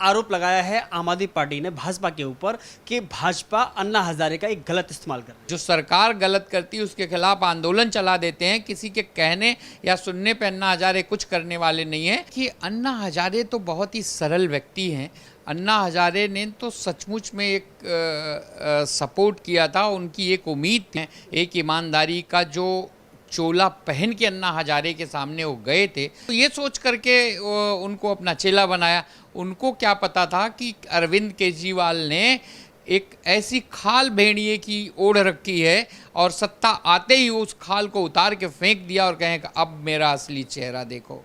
आरोप लगाया है आम आदमी पार्टी ने भाजपा के ऊपर कि भाजपा अन्ना हजारे का एक गलत इस्तेमाल कर रही है। जो सरकार गलत करती है उसके खिलाफ आंदोलन चला देते हैं। किसी के कहने या सुनने पे अन्ना हजारे कुछ करने वाले नहीं है। कि अन्ना हजारे तो बहुत ही सरल व्यक्ति हैं। अन्ना हजारे ने तो सचमुच में एक सपोर्ट किया था। उनकी एक उम्मीद थी, एक ईमानदारी का जो चोला पहन के अन्ना हजारे के सामने वो गए थे, तो ये सोच करके उनको अपना चेला बनाया। उनको क्या पता था कि अरविंद केजरीवाल ने एक ऐसी खाल भेड़िए की ओढ़ रखी है और सत्ता आते ही उस खाल को उतार के फेंक दिया और कहें कि अब मेरा असली चेहरा देखो।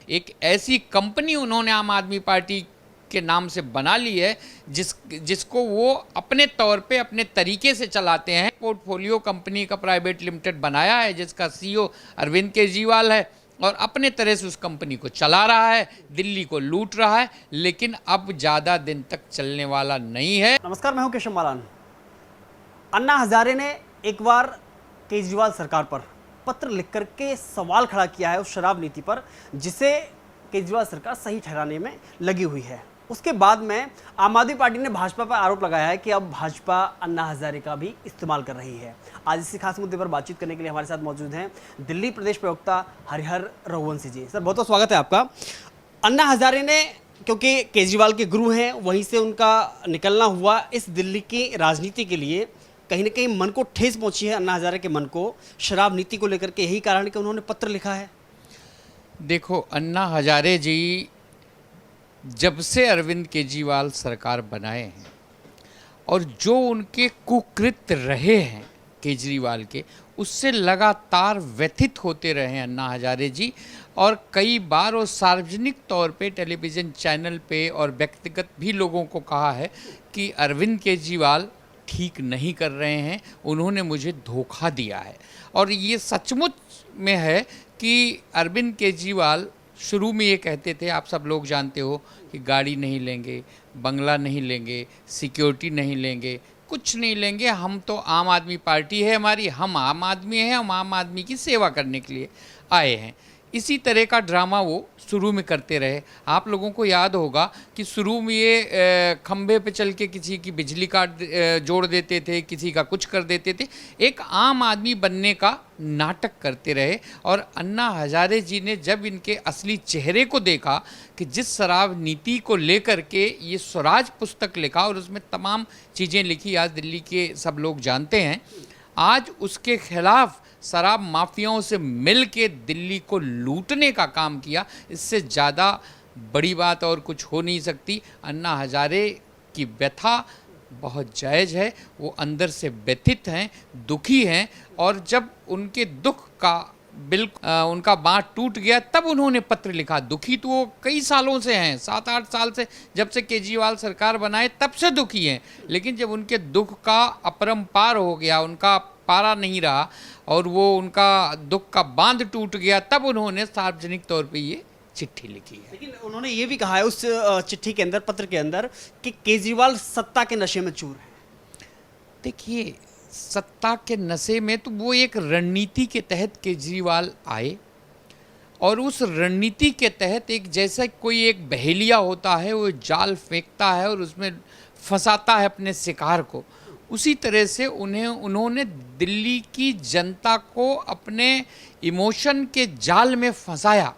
एक ऐसी कंपनी उन्होंने आम आदमी पार्टी के नाम से बना ली है जिसको वो अपने तौर पे अपने तरीके से चलाते हैं। पोर्टफोलियो कंपनी का प्राइवेट लिमिटेड बनाया है जिसका सीईओ अरविंद केजरीवाल है और अपने तरह से उस कंपनी को चला रहा है, दिल्ली को लूट रहा है, लेकिन अब ज़्यादा दिन तक चलने वाला नहीं है। नमस्कार, मैं हूं केशव मालान। अन्ना हजारे ने एक बार केजरीवाल सरकार पर पत्र लिख करके सवाल खड़ा किया है उस शराब नीति पर जिसे केजरीवाल सरकार सही ठहराने में लगी हुई है। उसके बाद में आम आदमि पार्टी ने भाजपा पर आरोप लगाया है कि अब भाजपा अन्ना हजारे का भी इस्तेमाल कर रही है। आज इसी खास मुद्दे पर बातचीत करने के लिए हमारे साथ मौजूद हैं दिल्ली प्रदेश प्रवक्ता हरिहर रघुवंशी जी। सर, बहुत बहुत स्वागत है आपका। अन्ना हजारे ने, क्योंकि केजरीवाल के गुरु हैं, वहीं से उनका निकलना हुआ, इस दिल्ली की राजनीति के लिए कहीं ना कहीं मन को ठेस पहुंची है अन्ना हजारे के मन को, शराब नीति को लेकर के। यही कारण है कि उन्होंने पत्र लिखा है। देखो, अन्ना हजारे जी जब से अरविंद केजरीवाल सरकार बनाए हैं और जो उनके कुकृत्य रहे हैं केजरीवाल के, उससे लगातार व्यथित होते रहे अन्ना हजारे जी। और कई बार वो सार्वजनिक तौर पे टेलीविज़न चैनल पे और व्यक्तिगत भी लोगों को कहा है कि अरविंद केजरीवाल ठीक नहीं कर रहे हैं, उन्होंने मुझे धोखा दिया है। और ये सचमुच में है कि अरविंद केजरीवाल शुरू में ये कहते थे, आप सब लोग जानते हो, कि गाड़ी नहीं लेंगे, बंगला नहीं लेंगे, सिक्योरिटी नहीं लेंगे, कुछ नहीं लेंगे, हम तो आम आदमी पार्टी है हमारी, हम आम आदमी हैं, हम आम आदमी की सेवा करने के लिए आए हैं। इसी तरह का ड्रामा वो शुरू में करते रहे। आप लोगों को याद होगा कि शुरू में ये खंभे पे चल के किसी की बिजली काट जोड़ देते थे, किसी का कुछ कर देते थे, एक आम आदमी बनने का नाटक करते रहे। और अन्ना हजारे जी ने जब इनके असली चेहरे को देखा कि जिस शराब नीति को लेकर के ये स्वराज पुस्तक लिखा और उसमें तमाम चीज़ें लिखी, आज दिल्ली के सब लोग जानते हैं, आज उसके खिलाफ शराब माफियाओं से मिल के दिल्ली को लूटने का काम किया, इससे ज़्यादा बड़ी बात और कुछ हो नहीं सकती। अन्ना हजारे की व्यथा बहुत जायज़ है, वो अंदर से व्यथित हैं, दुखी हैं। और जब उनके दुख का उनका बाँध टूट गया तब उन्होंने पत्र लिखा। दुखी तो वो कई सालों से हैं, 7-8 साल से, जब से केजरीवाल सरकार बनाए तब से दुखी हैं। लेकिन जब उनके दुख का अपरंपार हो गया, उनका पारा नहीं रहा और वो उनका दुख का बांध टूट गया, तब उन्होंने सार्वजनिक तौर पे ये चिट्ठी लिखी है। लेकिन उन्होंने ये भी कहा है उस चिट्ठी के अंदर, पत्र के अंदर, कि केजरीवाल सत्ता के नशे में चूर है। देखिए, सत्ता के नशे में तो वो एक रणनीति के तहत केजरीवाल आए और उस रणनीति के तहत एक जैसा कोई एक बहेलिया होता है, वो जाल फेंकता है और उसमें फंसाता है अपने शिकार को, उसी तरह से उन्होंने दिल्ली की जनता को अपने इमोशन के जाल में फंसाया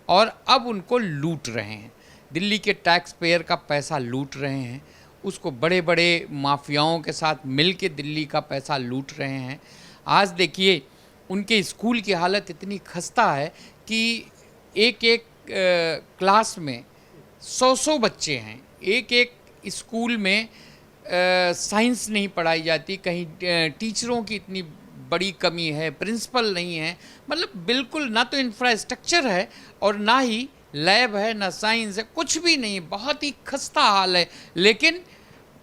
और अब उनको लूट रहे हैं। दिल्ली के टैक्स पेयर का पैसा लूट रहे हैं, उसको बड़े बड़े माफियाओं के साथ मिल के दिल्ली का पैसा लूट रहे हैं। आज देखिए, उनके स्कूल की हालत इतनी खस्ता है कि एक एक क्लास में 100 बच्चे हैं। एक एक स्कूल में साइंस नहीं पढ़ाई जाती, कहीं टीचरों की इतनी बड़ी कमी है, प्रिंसिपल नहीं है, मतलब बिल्कुल ना तो इंफ्रास्ट्रक्चर है और ना ही लैब है, ना साइंस है, कुछ भी नहीं, बहुत ही खस्ता हाल है। लेकिन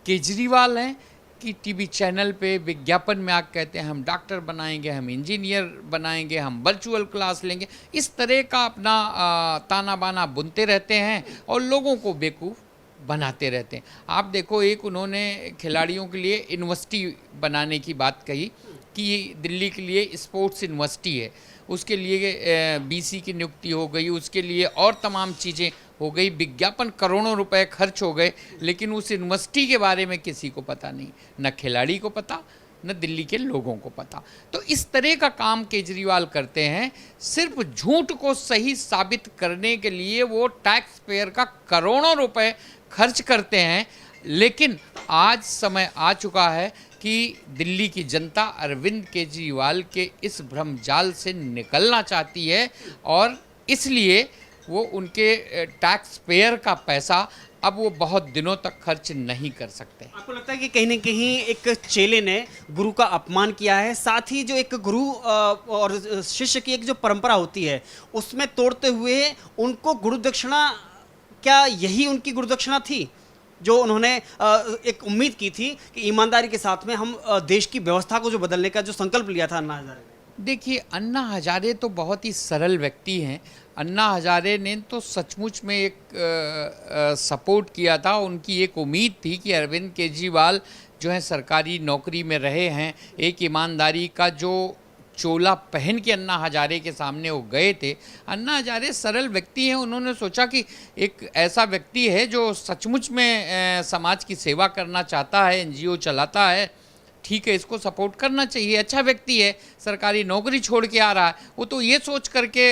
केजरीवाल हैं कि टीवी चैनल पे विज्ञापन में आकर कहते हैं हम डॉक्टर बनाएंगे, हम इंजीनियर बनाएंगे, हम वर्चुअल क्लास लेंगे, इस तरह का अपना ताना बाना बुनते रहते हैं और लोगों को बेवकूफ़ बनाते रहते हैं। आप देखो, एक उन्होंने खिलाड़ियों के लिए यूनिवर्सिटी बनाने की बात कही कि दिल्ली के लिए स्पोर्ट्स यूनिवर्सिटी है, उसके लिए बीसी की नियुक्ति हो गई, उसके लिए और तमाम चीज़ें हो गई, विज्ञापन करोड़ों रुपए खर्च हो गए, लेकिन उस यूनिवर्सिटी के बारे में किसी को पता नहीं, न खिलाड़ी को पता, न दिल्ली के लोगों को पता। तो इस तरह का काम केजरीवाल करते हैं। सिर्फ झूठ को सही साबित करने के लिए वो टैक्स पेयर का करोड़ों रुपए खर्च करते हैं। लेकिन आज समय आ चुका है कि दिल्ली की जनता अरविंद केजरीवाल के इस भ्रमजाल से निकलना चाहती है और इसलिए वो उनके टैक्स पेयर का पैसा अब वो बहुत दिनों तक खर्च नहीं कर सकते। आपको लगता है कि कहीं ना कहीं एक चेले ने गुरु का अपमान किया है, साथ ही जो एक गुरु और शिष्य की एक जो परंपरा होती है उसमें तोड़ते हुए उनको गुरु दक्षिणा, क्या यही उनकी गुरु दक्षिणा थी जो उन्होंने एक उम्मीद की थी कि ईमानदारी के साथ में हम देश की व्यवस्था को जो बदलने का जो संकल्प लिया था अन्ना हजारे ने? देखिए, अन्ना हजारे तो बहुत ही सरल व्यक्ति हैं। अन्ना हजारे ने तो सचमुच में एक सपोर्ट किया था। उनकी एक उम्मीद थी कि अरविंद केजरीवाल जो है सरकारी नौकरी में रहे हैं, एक ईमानदारी का जो चोला पहन के अन्ना हजारे के सामने वो गए थे। अन्ना हजारे सरल व्यक्ति हैं। उन्होंने सोचा कि एक ऐसा व्यक्ति है जो सचमुच में समाज की सेवा करना चाहता है, एनजीओ चलाता है, ठीक है, इसको सपोर्ट करना चाहिए, अच्छा व्यक्ति है, सरकारी नौकरी छोड़ के आ रहा है। वो तो ये सोच करके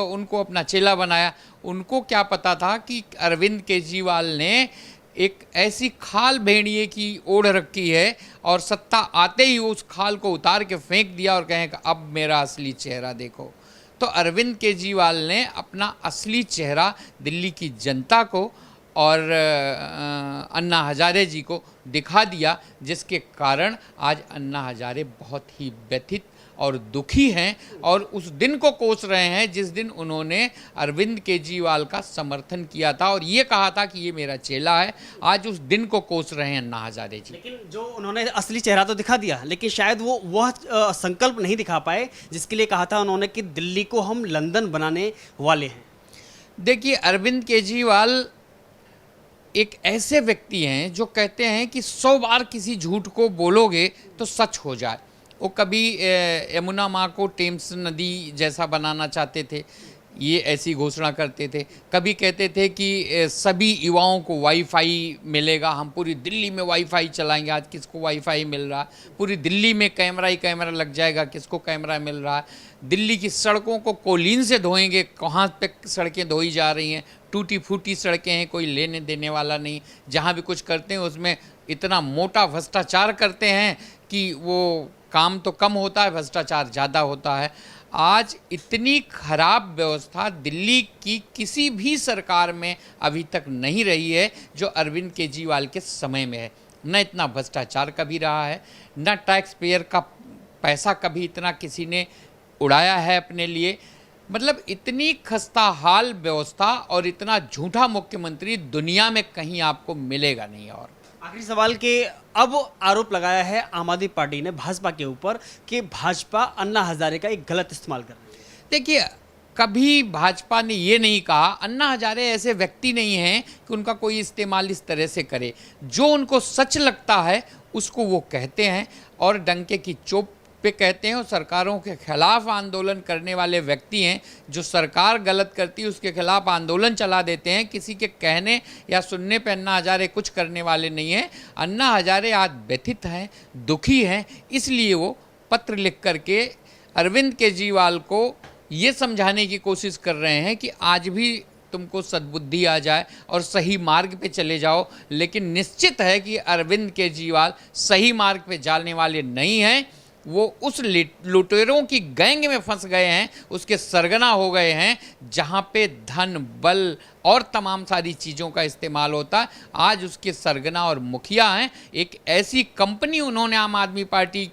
उनको अपना चेला बनाया। उनको क्या पता था कि अरविंद केजरीवाल ने एक ऐसी खाल भेड़िए की ओढ़ रखी है और सत्ता आते ही उस खाल को उतार के फेंक दिया और कहें कि अब मेरा असली चेहरा देखो। तो अरविंद केजरीवाल ने अपना असली चेहरा दिल्ली की जनता को और अन्ना हजारे जी को दिखा दिया, जिसके कारण आज अन्ना हजारे बहुत ही व्यथित और दुखी हैं और उस दिन को कोस रहे हैं जिस दिन उन्होंने अरविंद केजरीवाल का समर्थन किया था और ये कहा था कि ये मेरा चेला है। आज उस दिन को कोस रहे हैं अन्ना हजारे जी। लेकिन जो उन्होंने असली चेहरा तो दिखा दिया, लेकिन शायद वो वह संकल्प नहीं दिखा पाए जिसके लिए कहा था उन्होंने कि दिल्ली को हम लंदन बनाने वाले हैं। देखिए, अरविंद केजरीवाल एक ऐसे व्यक्ति हैं जो कहते हैं कि 100 बार किसी झूठ को बोलोगे तो सच हो जाए। वो कभी यमुना माँ को टेम्स नदी जैसा बनाना चाहते थे, ये ऐसी घोषणा करते थे। कभी कहते थे कि सभी युवाओं को वाईफाई मिलेगा, हम पूरी दिल्ली में वाईफाई चलाएंगे। आज किसको वाईफाई मिल रहा है? पूरी दिल्ली में कैमरा ही कैमरा लग जाएगा, किसको कैमरा मिल रहा है? दिल्ली की सड़कों को कोलीन से धोएंगे, कहाँ पे सड़कें धोई जा रही हैं, टूटी फूटी सड़कें हैं, कोई लेने देने वाला नहीं। जहाँ भी कुछ करते हैं उसमें इतना मोटा भ्रष्टाचार करते हैं कि वो काम तो कम होता है, भ्रष्टाचार ज़्यादा होता है। आज इतनी खराब व्यवस्था दिल्ली की किसी भी सरकार में अभी तक नहीं रही है जो अरविंद केजरीवाल के समय में है। न इतना भ्रष्टाचार कभी रहा है, न टैक्स पेयर का पैसा कभी इतना किसी ने उड़ाया है अपने लिए। मतलब इतनी खस्ता हाल व्यवस्था और इतना झूठा मुख्यमंत्री दुनिया में कहीं आपको मिलेगा नहीं। और आखिरी सवाल के अब आरोप लगाया है आम आदमी पार्टी ने भाजपा के ऊपर कि भाजपा अन्ना हजारे का एक गलत इस्तेमाल कर रही है। देखिए, कभी भाजपा ने ये नहीं कहा। अन्ना हजारे ऐसे व्यक्ति नहीं हैं कि उनका कोई इस्तेमाल इस तरह से करे। जो उनको सच लगता है उसको वो कहते हैं और डंके की चोट पे कहते हैं। और सरकारों के खिलाफ आंदोलन करने वाले व्यक्ति हैं जो सरकार गलत करती है उसके खिलाफ आंदोलन चला देते हैं। किसी के कहने या सुनने पे अन्ना हजारे कुछ करने वाले नहीं हैं। अन्ना हजारे आज व्यथित हैं, दुखी हैं, इसलिए वो पत्र लिख करके अरविंद केजरीवाल को ये समझाने की कोशिश कर रहे हैं कि आज भी तुमको सद्बुद्धि आ जाए और सही मार्ग पे चले जाओ। लेकिन निश्चित है कि अरविंद केजरीवाल सही मार्ग पे जाने वाले नहीं हैं। वो उस लुटेरों की गैंग में फंस गए हैं, उसके सरगना हो गए हैं, जहाँ पे धन, बल और तमाम सारी चीज़ों का इस्तेमाल होता है। आज उसके सरगना और मुखिया हैं। एक ऐसी कंपनी उन्होंने आम आदमी पार्टी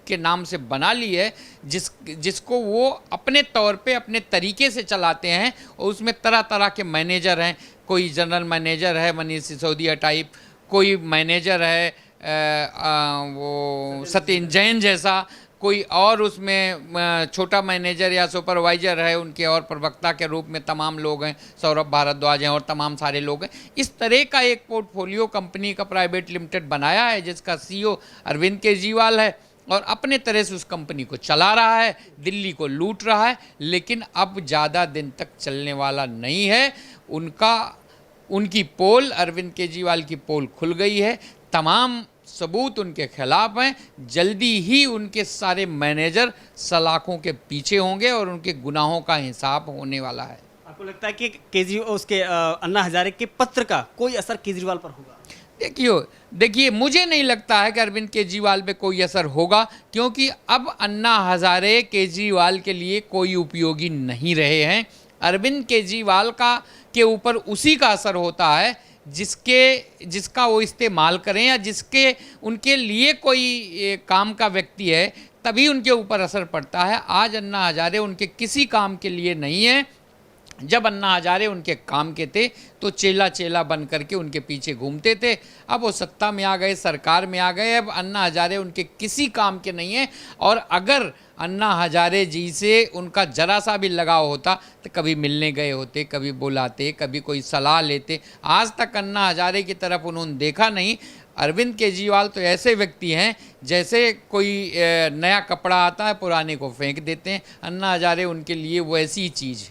के नाम से बना ली है जिसको वो अपने तौर पे अपने तरीके से चलाते हैं। और उसमें तरह तरह के मैनेजर हैं। कोई जनरल मैनेजर है मनीष सिसोदिया टाइप, कोई मैनेजर है वो सत्येंद्र जैन जैसा, कोई और उसमें छोटा मैनेजर या सुपरवाइजर है उनके, और प्रवक्ता के रूप में तमाम लोग हैं, सौरभ भारद्वाज हैं और तमाम सारे लोग हैं। इस तरह का एक पोर्टफोलियो कंपनी का प्राइवेट लिमिटेड बनाया है जिसका सीईओ अरविंद केजरीवाल है और अपने तरह से उस कंपनी को चला रहा है, दिल्ली को लूट रहा है। लेकिन अब ज़्यादा दिन तक चलने वाला नहीं है। उनका उनकी पोल, अरविंद केजरीवाल की पोल खुल गई है, तमाम सबूत उनके खिलाफ हैं। जल्दी ही उनके सारे मैनेजर सलाखों के पीछे होंगे और उनके गुनाहों का हिसाब होने वाला है। आपको लगता है कि केजरीवाल उसके अन्ना हजारे के पत्र का कोई असर केजरीवाल पर होगा? देखिए मुझे नहीं लगता है कि अरविंद केजरीवाल पे कोई असर होगा, क्योंकि अब अन्ना हजारे केजरीवाल के लिए कोई उपयोगी नहीं रहे हैं। अरविंद केजरीवाल के ऊपर उसी का असर होता है जिसका वो इस्तेमाल करें, या जिसके उनके लिए कोई काम का व्यक्ति है, तभी उनके ऊपर असर पड़ता है। आज अन्ना हजारे उनके किसी काम के लिए नहीं है। जब अन्ना हजारे उनके काम के थे तो चेला चेला बन करके उनके पीछे घूमते थे। अब वो सत्ता में आ गए, सरकार में आ गए, अब अन्ना हजारे उनके किसी काम के नहीं हैं। और अगर अन्ना हजारे जी से उनका जरा सा भी लगाव होता तो कभी मिलने गए होते, कभी बुलाते, कभी कोई सलाह लेते। आज तक अन्ना हजारे की तरफ उन्होंने देखा नहीं। अरविंद केजरीवाल तो ऐसे व्यक्ति हैं जैसे कोई नया कपड़ा आता है पुराने को फेंक देते हैं। अन्ना हजारे उनके लिए वो ऐसी चीज़ है।